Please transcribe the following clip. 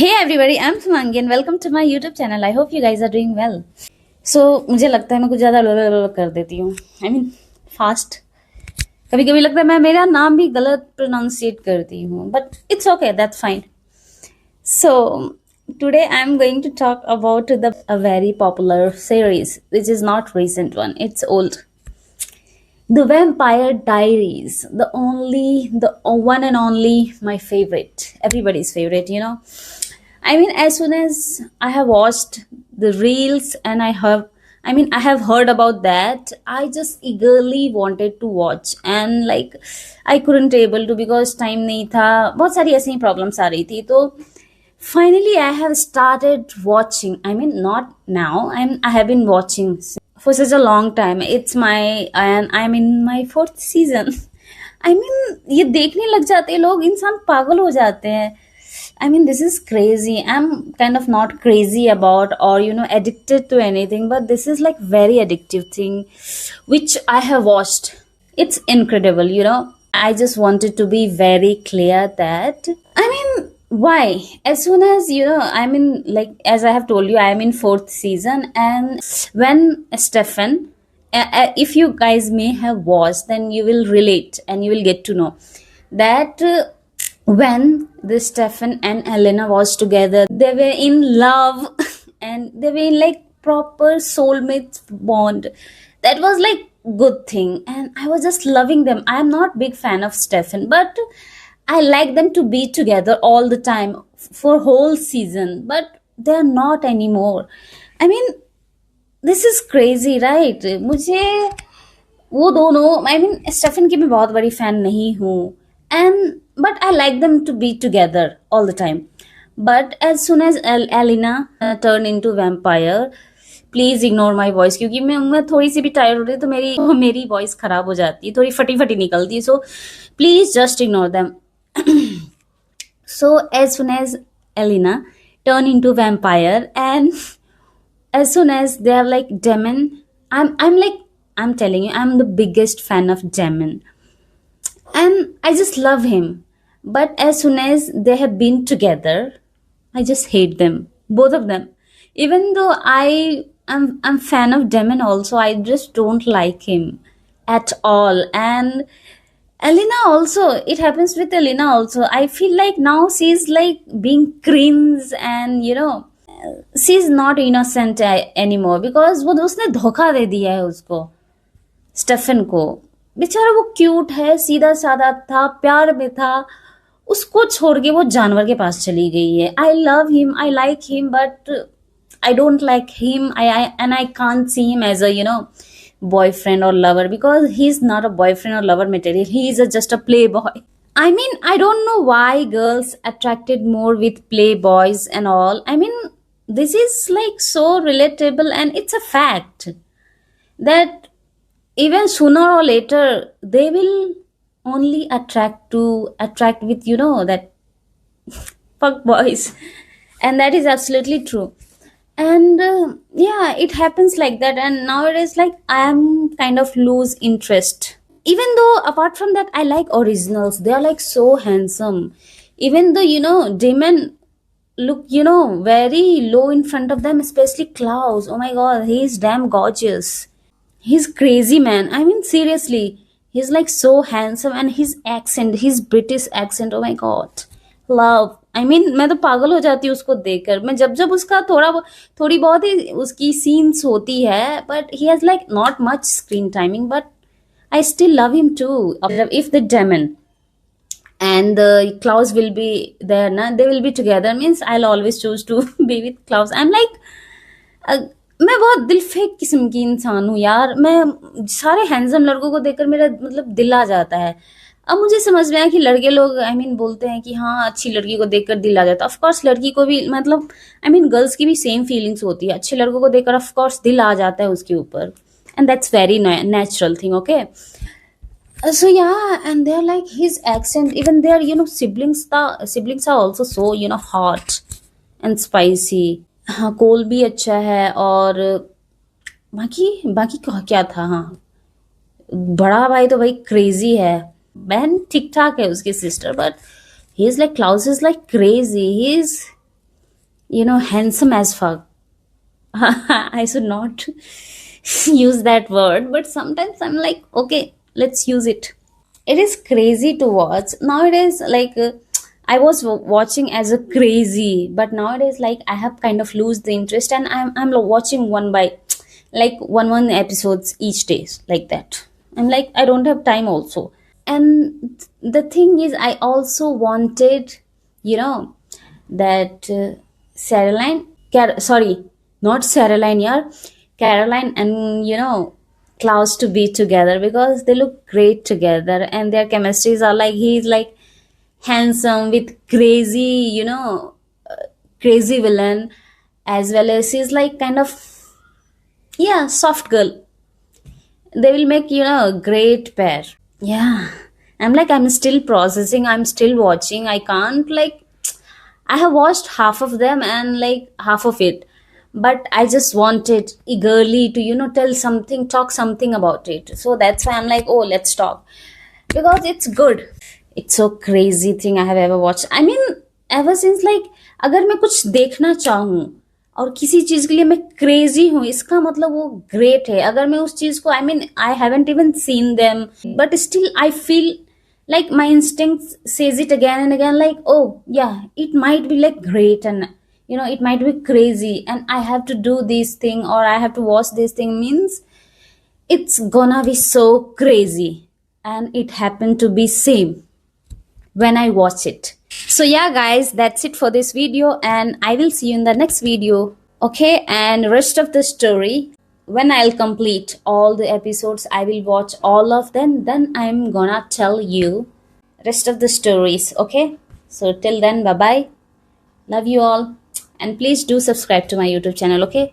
Hey everybody, I'm Sumangi and welcome to my YouTube channel. I hope you guys are doing well. So मुझे लगता है मैं कुछ ज़्यादा कर देती हूँ. I mean fast. कभी कभी लगता है मैं मेरा नाम भी गलत प्रोनाउंसिएट करती हूँ. But it's okay, that's fine. So today I'm going to talk about a very popular series, which is not recent one. It's old. The Vampire Diaries, the one and only, my favorite, everybody's favorite, I mean, as soon as I have watched the reels and I have heard about that, I just eagerly wanted to watch and like I couldn't able to because time नहीं था, बहुत सारी ऐसी problems आ रही थी, तो finally I have started watching. I mean, not now, I have been watching for such a long time. And I'm in my 4th season. I mean, ये देखने लग जाते हैं लोग, इंसान पागल हो जाते हैं. I mean, this is crazy. I'm kind of not crazy about or addicted to anything, but this is like very addictive thing which I have watched. It's incredible. I just wanted to be very clear that why? As soon as I'm in, like, as I have told you, I'm in 4th season, and when Stefan, if you guys may have watched, then you will relate and you will get to know that when the Stefan and Elena was together, they were in love and they were in like proper soulmate bond. That was like good thing, and I was just loving them. I am not big fan of Stefan, but I like them to be together all the time for whole season, but they are not anymore. I mean, this is crazy, right? मुझे वो दोनों, I mean, Stephen की मैं बहुत बड़ी fan नहीं हूँ, and but I like them to be together all the time. But as soon as Elena turned into vampire, please ignore my voice, क्योंकि मैं थोड़ी सी भी टायर्ड हो रही तो मेरी वॉइस खराब हो जाती है, थोड़ी फटी फटी निकलती है, so please just ignore them. So as soon as Elena turned into vampire, and as soon as they are like Damon, I'm telling you, I'm the biggest fan of Damon, and I just love him. But as soon as they have been together, I just hate them, both of them. Even though I'm fan of Damon also, I just don't like him at all. And Elena also, it happens with Elena also. I feel like now she's like being cringe, and she's not innocent anymore because वो उसने धोखा दे दिया है उसको, Stephen को. बेचारा वो cute है, सीधा साधा था, प्यार में था, उसको छोड़ के वो जानवर के पास चली गई है. I love him, I like him, but I don't like him. I can't see him as a boyfriend or lover, because he's not a boyfriend or lover material. He is just a playboy. I mean, I don't know why girls attracted more with playboys and all. I mean, this is like so relatable, and it's a fact that even sooner or later they will only attract with that fuck boys, and that is absolutely true. And yeah, it happens like that, and nowadays like I am kind of lose interest, even though apart from that I like originals. They are like so handsome, even though Damon look very low in front of them, especially Klaus. Oh my god, he is damn gorgeous. He's crazy, man. I mean, seriously, he's like so handsome, and his accent, his British accent, oh my god, love. I mean, मैं तो पागल हो जाती हूँ उसको देखकर. मैं जब उसका थोड़ी बहुत ही उसकी सीन्स होती है, but he has like not much screen timing, but I still love him too. If the Damon and the Klaus will be there, they will be together, means I'll always choose to be with Klaus. I'm like मैं बहुत दिल फेंक किस्म की इंसान हूँ यार. मैं सारे हैंडसम लड़कों को देखकर मेरा मतलब दिल आ जाता है. अब मुझे समझ में आया कि लड़के लोग बोलते हैं कि हाँ, अच्छी लड़की को देखकर दिल आ जाता है. ऑफ कोर्स लड़की को भी मतलब गर्ल्स की भी सेम फीलिंग्स होती है. अच्छे लड़कों को देखकर ऑफ कोर्स दिल आ जाता है उसके ऊपर, and that's very natural thing. Okay, so yeah, and they're like his accent, even their siblings are also so hot and spicy. हाँ, कोल भी अच्छा है, और बाकी क्या था. हाँ, बड़ा भाई तो भाई क्रेजी है, बहन ठीक ठाक है उसकी sister, but he is like Klaus is like crazy. handsome as fuck. I should not use that word, but sometimes I'm like, okay, let's use it. It is crazy to watch nowadays. Like, I was watching as a crazy, but nowadays, like, I have kind of lose the interest, and I'm watching one by, like, one episodes each day, like that. I'm like, I don't have time also. And the thing is, I also wanted, you know that Caroline, sorry, not Caroline, yeah, Caroline and Klaus to be together, because they look great together, and their chemistries are like, he's like handsome with crazy, crazy villain, as well as he's like kind of, yeah, soft girl. They will make a great pair. Yeah, I'm still processing, I'm still watching. I can't, like, I have watched half of them and like half of it, but I just wanted eagerly to, tell something, talk something about it. So that's why I'm like, oh, let's talk, because it's good. It's so crazy thing I have ever watched. I mean, ever since, like, अगर मैं कुछ देखना चाहूँ और किसी चीज के लिए मैं क्रेजी हूँ, इसका मतलब वो ग्रेट है. अगर मैं उस चीज को, I mean, I haven't even seen them, but still I feel like my instinct says it again and again, like, oh yeah, it might be like great, and it might be crazy, and I have to do this thing, or I have to watch this thing, means it's gonna be so crazy. And it happened to be same when I watch it. So yeah, guys, that's it for this video, and I will see you in the next video. Okay, and rest of the story, when I'll complete all the episodes, I will watch all of them, then I'm gonna tell you rest of the stories. Okay, so till then, bye bye, love you all, and please do subscribe to my YouTube channel. Okay.